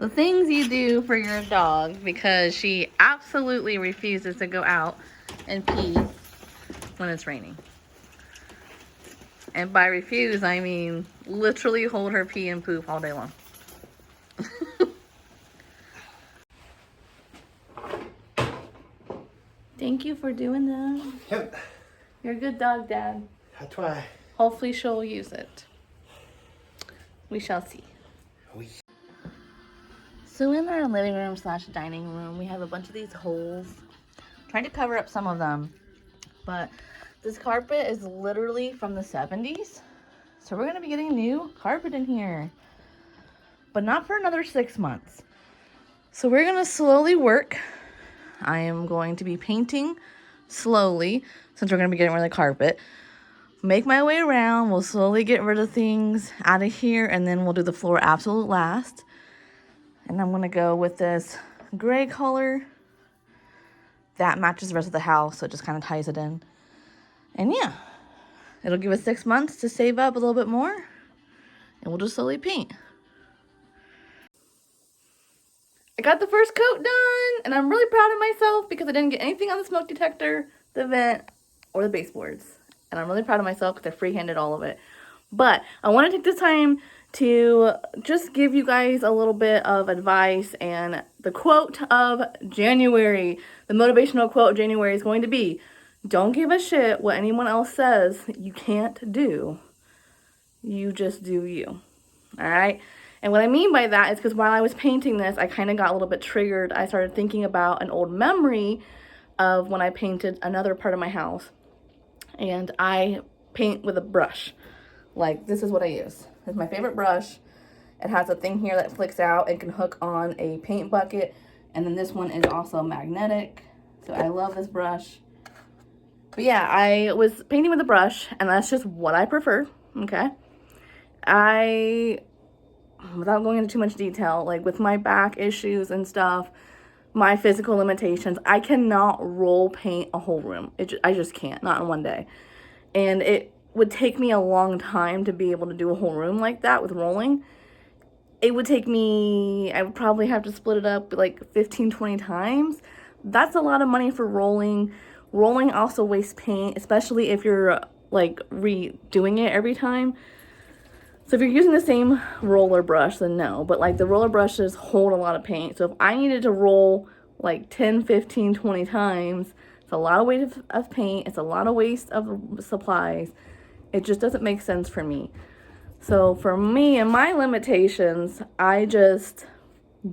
The things you do for your dog because she absolutely refuses to go out and pee when it's raining. And by refuse, I mean literally hold her pee and poop all day long. Thank you for doing that. Yep. You're a good dog, Dad. I try. Hopefully she'll use it. We shall see. Oui. So in our living room / dining room, we have a bunch of these holes. I'm trying to cover up some of them. But this carpet is literally from the 70s. So we're going to be getting new carpet in here. But not for another 6 months. So we're going to slowly work. I am going to be painting slowly since we're going to be getting rid of the carpet. Make my way around. We'll slowly get rid of things out of here. And then we'll do the floor absolute last. And I'm going to go with this gray color. That matches the rest of the house. So it just kind of ties it in. And yeah. It'll give us 6 months to save up a little bit more. And we'll just slowly paint. I got the first coat done. And I'm really proud of myself because I didn't get anything on the smoke detector, the vent, or the baseboards. And I'm really proud of myself because I freehanded all of it. But I want to take this time to just give you guys a little bit of advice. And the quote of January, the motivational quote of January is going to be, don't give a shit what anyone else says you can't do. You just do you. All right? And what I mean by that is because while I was painting this, I kind of got a little bit triggered. I started thinking about an old memory of when I painted another part of my house. And I paint with a brush. Like, this is what I use. It's my favorite brush. It has a thing here that flicks out and can hook on a paint bucket. And then this one is also magnetic. So I love this brush. But yeah, I was painting with a brush, and that's just what I prefer, okay? Without going into too much detail, like with my back issues and stuff, my physical limitations, I cannot roll paint a whole room. I just can't, not in one day. And it would take me a long time to be able to do a whole room like that with rolling. It would take me, I would probably have to split it up like 15, 20 times. That's a lot of money for rolling. Rolling also wastes paint, especially if you're like redoing it every time. So if you're using the same roller brush, then no. But like the roller brushes hold a lot of paint. So if I needed to roll like 10, 15, 20 times, it's a lot of weight of paint. It's a lot of waste of supplies. It just doesn't make sense for me. So for me and my limitations, I just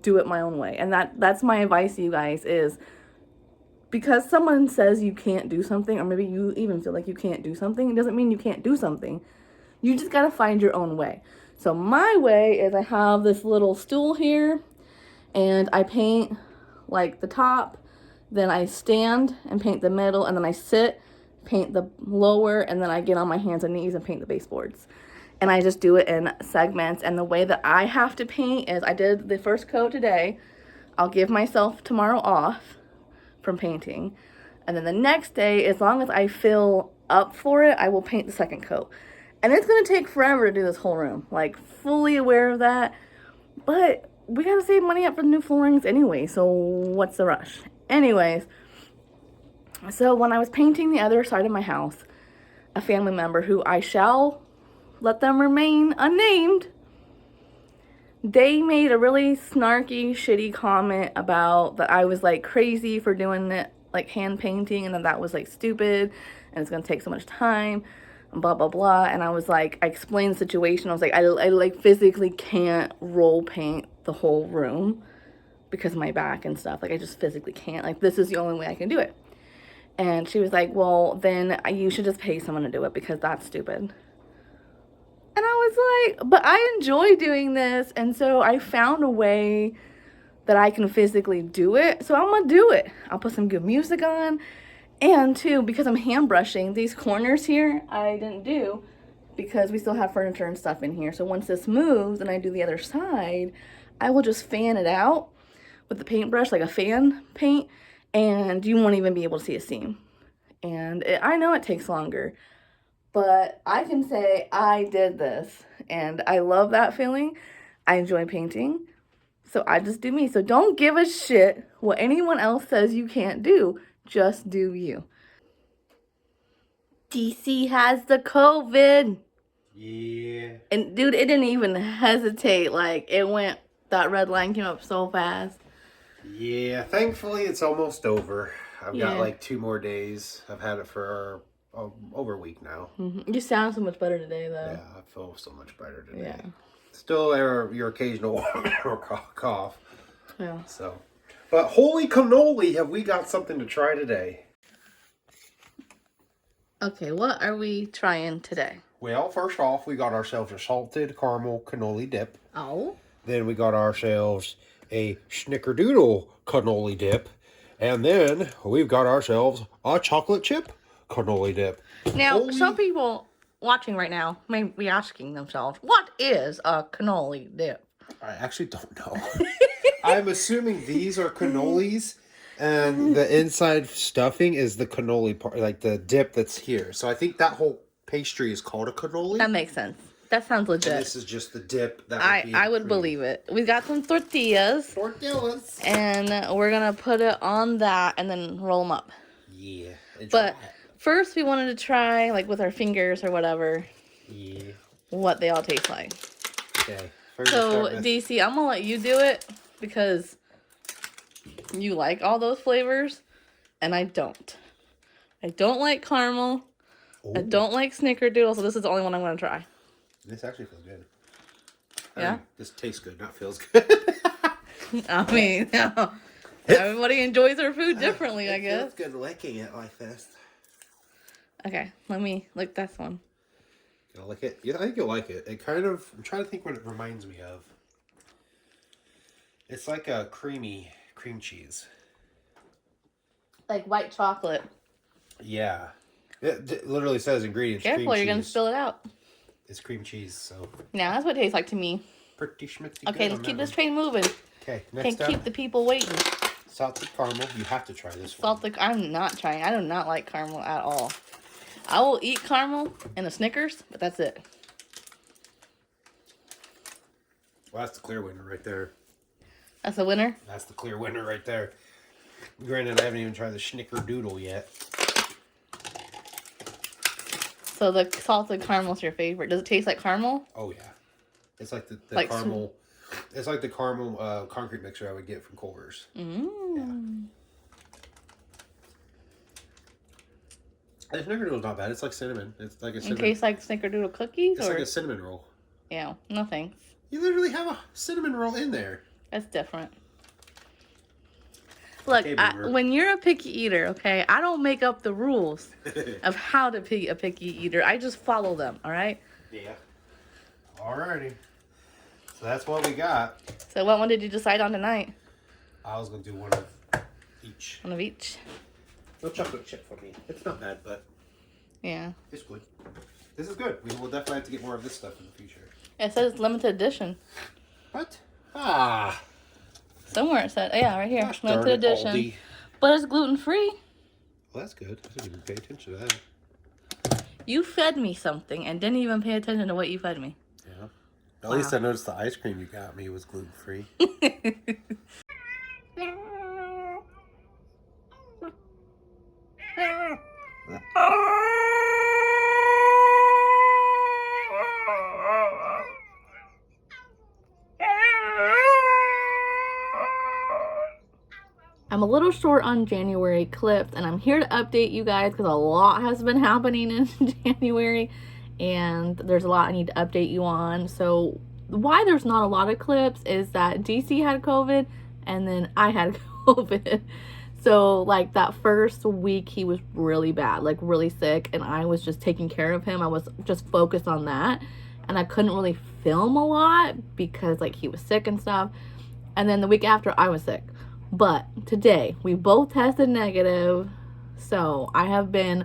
do it my own way. And that's my advice to you guys is, because someone says you can't do something, or maybe you even feel like you can't do something, it doesn't mean you can't do something. You just gotta find your own way. So my way is I have this little stool here, and I paint like the top, then I stand and paint the middle, and then I sit, paint the lower, and then I get on my hands and knees and paint the baseboards. And I just do it in segments. And the way that I have to paint is I did the first coat today. I'll give myself tomorrow off from painting, and then the next day, as long as I feel up for it, I will paint the second coat. And it's gonna take forever to do this whole room, like fully aware of that, but we gotta save money up for the new floorings anyway, so what's the rush? Anyways, so when I was painting the other side of my house, a family member, who I shall let them remain unnamed, they made a really snarky, shitty comment about that I was like crazy for doing it, like hand painting, and that was like stupid and it's gonna take so much time and blah blah blah. And I was like, I explained the situation. I was like, I like physically can't roll paint the whole room because of my back and stuff. Like I just physically can't. Like this is the only way I can do it. And she was like, well, then you should just pay someone to do it because that's stupid. And I was like, but I enjoy doing this. And so I found a way that I can physically do it. So I'm going to do it. I'll put some good music on. And too, because I'm hand brushing, these corners here, I didn't do because we still have furniture and stuff in here. So once this moves and I do the other side, I will just fan it out with the paintbrush, like a fan paint. And you won't even be able to see a seam. And I know it takes longer. But I can say I did this, and I love that feeling. I enjoy painting. So I just do me. So don't give a shit what anyone else says you can't do. Just do you. DC has the COVID. Yeah. And dude, it didn't even hesitate. Like, it went, that red line came up so fast. Yeah, thankfully it's almost over. I've got Yeah. like 2 more days. I've had it for over a week now. You sound so much better today, though. Yeah, I feel so much better today. Yeah. Still your occasional cough. Yeah. So, but holy cannoli, have we got something to try today? Okay, what are we trying today? Well, first off, we got ourselves a salted caramel cannoli dip. Oh. Then we got ourselves a snickerdoodle cannoli dip. And then we've got ourselves a chocolate chip cannoli dip. Now, some people watching right now may be asking themselves, what is a cannoli dip? I actually don't know. I'm assuming these are cannolis, and the inside stuffing is the cannoli part, like the dip that's here. So I think that whole pastry is called a cannoli. That makes sense. That sounds legit. And this is just the dip. That I would believe it. We got some tortillas. Tortillas. And we're going to put it on that and then roll them up. Yeah. But first we wanted to try, like with our fingers or whatever, what they all taste like. Okay. So, DC, I'm going to let you do it because you like all those flavors and I don't. I don't like caramel. Ooh. I don't like snickerdoodle, so this is the only one I'm going to try. This actually feels good. Yeah? I mean, this tastes good, not feels good. I mean, no. Everybody enjoys their food differently, I guess. It feels good licking it like this. Okay, let me lick this one. You'll like it? Yeah, I think you'll like it. It kind of, I'm trying to think what it reminds me of. It's like a cream cheese. Like white chocolate. Yeah. It literally says ingredients. Careful, you're going to spill it out. It's cream cheese, so. Yeah, that's what it tastes like to me. Pretty schmitty. Okay, let's keep this train moving. Okay, next Can't keep the people waiting. Salted caramel. You have to try this one. I'm not trying. I do not like caramel at all. I will eat caramel and a Snickers, but that's it. Well, that's the clear winner right there. That's the winner? That's the clear winner right there. Granted, I haven't even tried the snickerdoodle yet. So the salted caramel's your favorite. Does it taste like caramel? Oh, yeah. It's like the like caramel. It's like the caramel concrete mixer I would get from Culver's. Yeah. The snickerdoodle's not bad. It's like cinnamon. It's like a cinnamon. It tastes like snickerdoodle cookies? It's like a cinnamon roll. Yeah, no thanks. You literally have a cinnamon roll in there. That's different. Look, when you're a picky eater, okay, I don't make up the rules of how to be a picky eater. I just follow them, all right? Yeah. Alrighty. So that's what we got. So what one did you decide on tonight? I was going to do one of each. One of each? No chocolate chip for me. It's not bad, but yeah, it's good. This is good. We will definitely have to get more of this stuff in the future. It says it's limited edition. What? Ah. Somewhere it said, yeah, right here. Gosh, limited edition. Aldi. But it's gluten-free. Well, that's good. I didn't even pay attention to that. You fed me something and didn't even pay attention to what you fed me. Yeah. At least I noticed the ice cream you got me was gluten-free. I'm a little short on January clips, and I'm here to update you guys because a lot has been happening in January, and there's a lot I need to update you on. So why there's not a lot of clips is that DC had COVID, and then I had COVID. So like that first week he was really bad, like really sick, and I was just taking care of him. I was just focused on that, and I couldn't really film a lot because like he was sick and stuff. And then the week after I was sick. But today we both tested negative, so I have been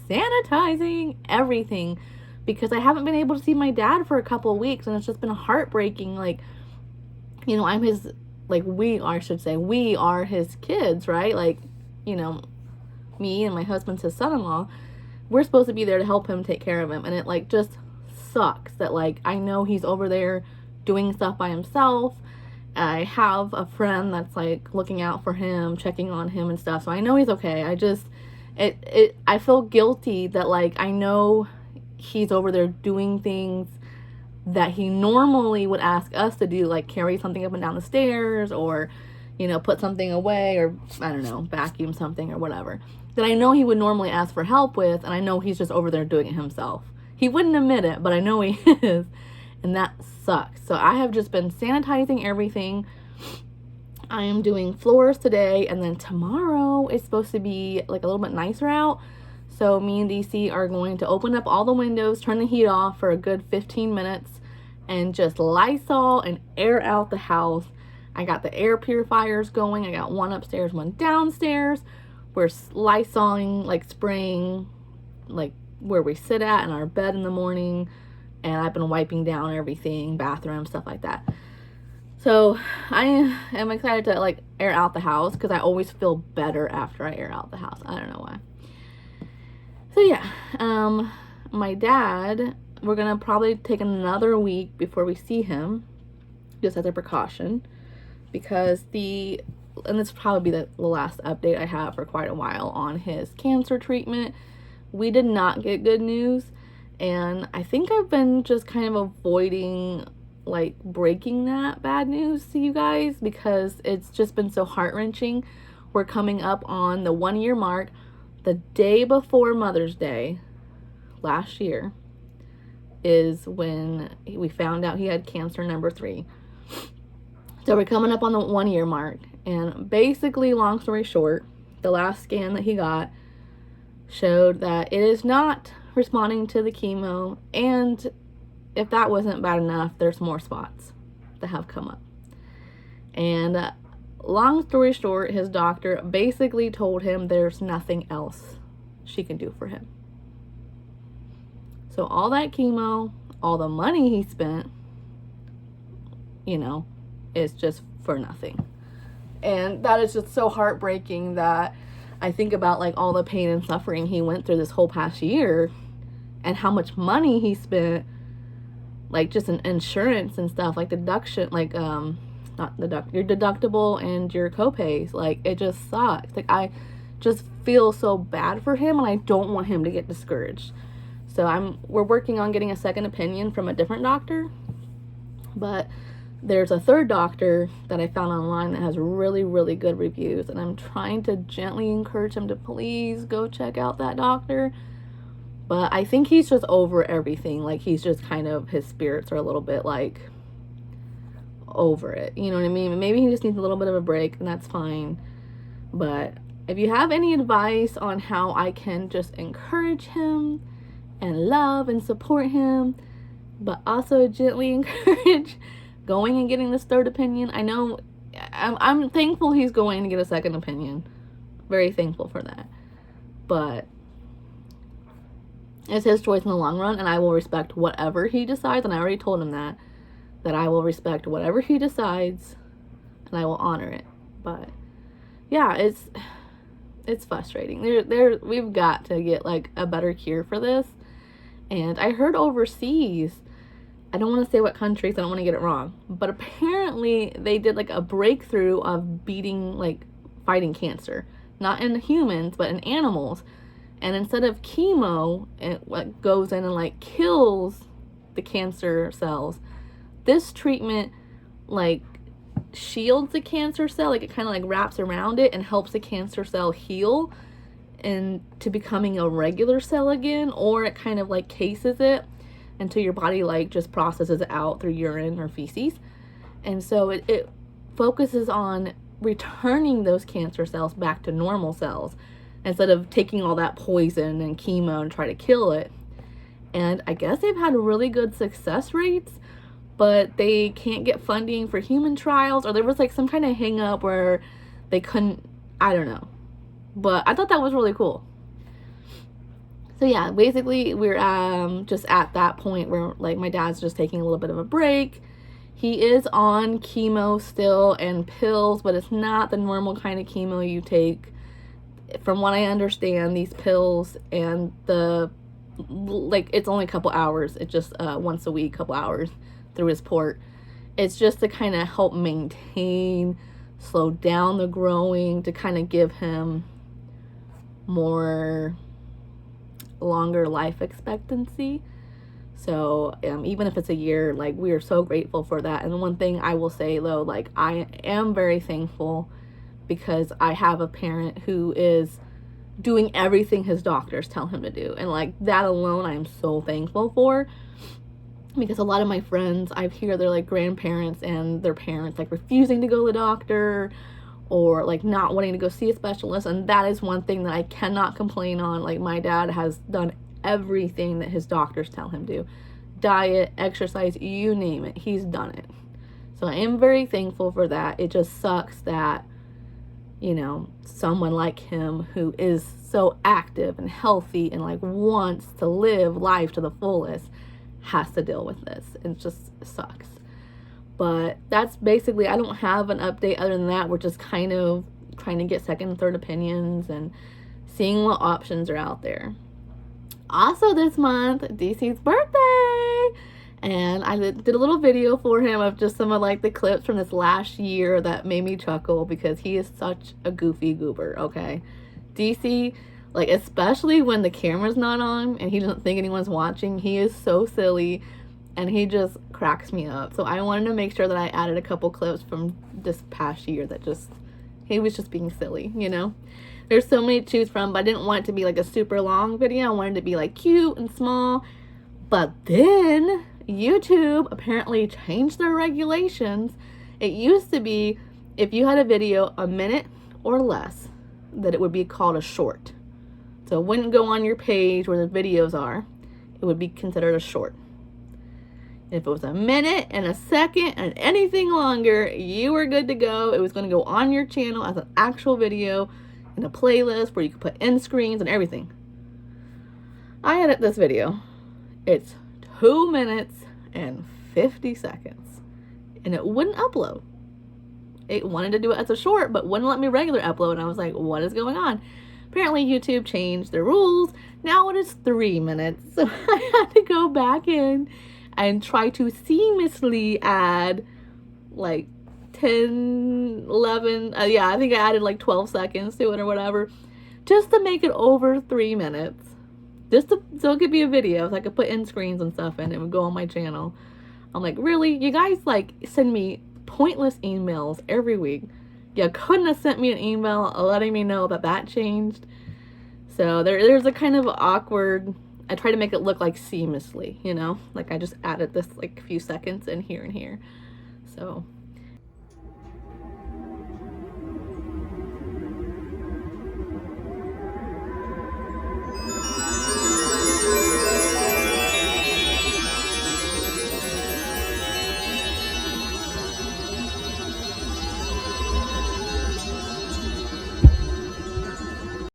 sanitizing everything because I haven't been able to see my dad for a couple of weeks, and it's just been heartbreaking. Like, you know, I'm his, like, we are his kids, right? Like, you know, me and my husband's his son-in-law, we're supposed to be there to help him, take care of him, and it like just sucks that like I know he's over there doing stuff by himself. I have a friend that's like looking out for him, checking on him and stuff. So I know he's okay. I feel guilty that like I know he's over there doing things that he normally would ask us to do, like carry something up and down the stairs, or put something away, or I don't know, vacuum something or whatever, that I know he would normally ask for help with, and I know he's just over there doing it himself. He wouldn't admit it, but I know he is, and that sucks. So I have just been sanitizing everything. I am doing floors today, and then tomorrow it's supposed to be like a little bit nicer out. So me and DC are going to open up all the windows, turn the heat off for a good 15 minutes, and just Lysol and air out the house. I got the air purifiers going. I got one upstairs, one downstairs. We're Lysoling, like spraying, like where we sit at in our bed in the morning. And I've been wiping down everything, bathroom, stuff like that. So I am excited to like air out the house, because I always feel better after I air out the house. I don't know why. So yeah, my dad, we're gonna probably take another week before we see him, just as a precaution, because and this will probably be the last update I have for quite a while on his cancer treatment. We did not get good news, and I think I've been just kind of avoiding like breaking that bad news to you guys, because it's just been so heart-wrenching. We're coming up on the 1-year mark. The day before Mother's Day last year is when we found out he had cancer number 3. So we're coming up on the 1-year mark, and basically, long story short, the last scan that he got showed that it is not responding to the chemo, and if that wasn't bad enough, there's more spots that have come up. And long story short, his doctor basically told him there's nothing else she can do for him. So all that chemo, all the money he spent, is just for nothing. And that is just so heartbreaking, that I think about like all the pain and suffering he went through this whole past year, and how much money he spent, like just in insurance and stuff, like deduction, like your deductible and your copays. Like, it just sucks. Like, I just feel so bad for him, and I don't want him to get discouraged. So we're working on getting a second opinion from a different doctor, but there's a third doctor that I found online that has really, really good reviews, and I'm trying to gently encourage him to please go check out that doctor. But I think he's just over everything. Like, he's just kind of, his spirits are a little bit like over it. You know what I mean? Maybe he just needs a little bit of a break, and that's fine. But if you have any advice on how I can just encourage him and love and support him, but also gently encourage going and getting this third opinion. I know I'm thankful he's going to get a second opinion. Very thankful for that. But it's his choice in the long run, and I will respect whatever he decides, and I already told him that I will respect whatever he decides, and I will honor it. But yeah, it's frustrating. We've got to get like a better cure for this. And I heard overseas, I don't want to say what country, so I don't want to get it wrong, but apparently they did like a breakthrough of fighting cancer, not in humans, but in animals. And instead of chemo, it goes in and like kills the cancer cells. This treatment like shields the cancer cell, like it kind of like wraps around it and helps the cancer cell heal into becoming a regular cell again, or it kind of like cases it until your body like just processes it out through urine or feces. And so it focuses on returning those cancer cells back to normal cells, instead of taking all that poison and chemo and try to kill it. And I guess they've had really good success rates, but they can't get funding for human trials, or there was like some kind of hang up where they couldn't, I don't know. But I thought that was really cool. So yeah, basically we're just at that point where like my dad's just taking a little bit of a break. He is on chemo still and pills, but it's not the normal kind of chemo you take. From what I understand, these pills and it's only a couple hours. It's just once a week, couple hours through his port. It's just to kind of help maintain, slow down the growing, to kind of give him more longer life expectancy. So even if it's a year, like, we are so grateful for that. And one thing I will say though, like, I am very thankful because I have a parent who is doing everything his doctors tell him to do. And like, that alone I'm so thankful for, because a lot of my friends, I hear they're like grandparents and their parents like refusing to go to the doctor or like not wanting to go see a specialist. And that is one thing that I cannot complain on. Like, my dad has done everything that his doctors tell him to. Diet, exercise, you name it, he's done it. So I am very thankful for that. It just sucks that, you know, someone like him who is so active and healthy and like wants to live life to the fullest has to deal with this. It just sucks. But that's basically, I don't have an update other than that. We're just kind of trying to get second and third opinions and seeing what options are out there. Also this month, DC's birthday, and I did a little video for him of just some of like the clips from this last year that made me chuckle, because he is such a goofy goober, okay? DC, like, especially when the camera's not on and he doesn't think anyone's watching, he is so silly and he just cracks me up. So I wanted to make sure that I added a couple clips from this past year that just, he was just being silly, you know? There's so many to choose from, but I didn't want it to be like a super long video. I wanted it to be like cute and small. But then YouTube apparently changed their regulations. It used to be if you had a video a minute or less, that it would be called a short. So it wouldn't go on your page where the videos are. It would be considered a short. If it was a minute and a second and anything longer, you were good to go. It was going to go on your channel as an actual video in a playlist where you could put end screens and everything. I edit this video. It's 2 minutes and 50 seconds. And it wouldn't upload. It wanted to do it as a short, but wouldn't let me regular upload. And I was like, what is going on? Apparently YouTube changed their rules. Now it is 3 minutes. So I had to go back in and try to seamlessly add like 10, 11, I think I added like 12 seconds to it or whatever, just to make it over 3 minutes. Just to, so it could be a video, so I could put end screens and stuff in, and it would go on my channel. I'm like, really? You guys like send me pointless emails every week. You couldn't have sent me an email letting me know that that changed. So there's a kind of awkward, I try to make it look like seamlessly, you know? Like I just added this like few seconds in here and here. So